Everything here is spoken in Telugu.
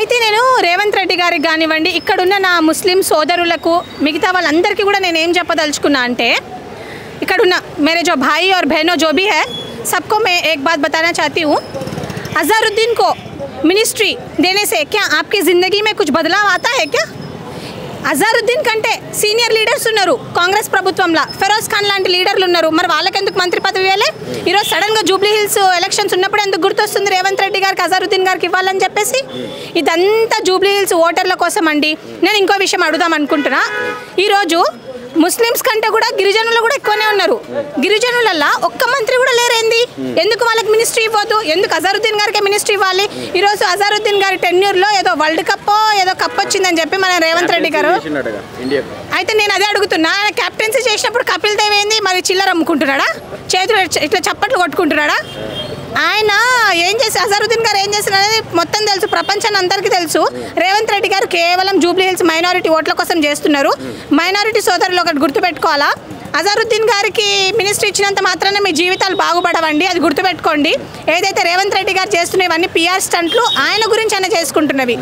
అయితే నేను రేవంత్ రెడ్డి గారికి కానివ్వండి ఇక్కడున్న నా ముస్లిం సోదరులకు మిగతా వాళ్ళందరికీ కూడా నేను ఏం చెప్పదలుచుకున్నా అంటే इकड़ुन्ना मेरे जो भाई और बहनों जो भी है सबको मैं एक बात बताना चाहती हूँ। अज़हरुद्दीन को मिनिस्ट्री देने से क्या आपकी ज़िंदगी में कुछ बदलाव आता है क्या? అజారుద్దీన్ కంటే సీనియర్ లీడర్స్ ఉన్నారు కాంగ్రెస్ ప్రభుత్వంలో, ఫెరోజ్ ఖాన్ లాంటి లీడర్లు ఉన్నారు. మరి వాళ్ళకి ఎందుకు మంత్రి పదవి ఇవ్వలే? ఈరోజు సడన్గా జూబ్లీ హిల్స్ ఎలక్షన్స్ ఉన్నప్పుడు ఎందుకు గుర్తొస్తుంది రేవంత్ రెడ్డి గారికి అజారుద్దీన్ గారికి ఇవ్వాలని చెప్పేసి? ఇదంతా జూబ్లీ హిల్స్ ఓటర్ల కోసం అండి. నేను ఇంకో విషయం అడుగుదాం అనుకుంటున్నా. ఈరోజు ముస్లిమ్స్ కంటే కూడా గిరిజనులు కూడా ఎక్కువనే ఉన్నారు. గిరిజనులల్లో ఒక్క మంత్రి కూడా లేరేంది? ఎందుకు వాళ్ళకి మినిస్ట్రీ ఇవ్వద్దు? ఎందుకు అజారుద్దీన్ గారికి మినిస్ట్రీ ఇవ్వాలి? ఈరోజు అజారుద్దీన్ గారి టెన్యూర్లో ఏదో వరల్డ్ కప్ ఏదో కప్ వచ్చిందని చెప్పి మన రేవంత్ రెడ్డి గారు అయితే నేను అదే అడుగుతున్నా. ఆయన కెప్టెన్సీ చేసినప్పుడు కపిల్ దేవ్ ఏంది మరి చిల్లర అమ్ముకుంటున్నాడా? చేతులు ఇట్లా చప్పట్లు కొట్టుకుంటున్నాడా? ఆయన ఏం చేసి అజారుద్దీన్ గారు ఏం చేసిన అనేది మొత్తం తెలుసు, ప్రపంచాన్ని అందరికీ తెలుసు. రేవంత్ రెడ్డి గారు కేవలం జూబ్లీ హిల్స్ మైనారిటీ ఓట్ల కోసం చేస్తున్నారు. మైనారిటీ సోదరులు ఒకటి గుర్తుపెట్టుకోవాలా, అజారుద్దీన్ గారికి మినిస్ట్రీ ఇచ్చినంత మాత్రాన మీ జీవితాలు బాగుపడవండి, అది గుర్తుపెట్టుకోండి. ఏదైతే రేవంత్ రెడ్డి గారు చేస్తున్నవన్నీ పిఆర్ స్టంట్లు ఆయన గురించి ఆయన చేసుకుంటున్నవి.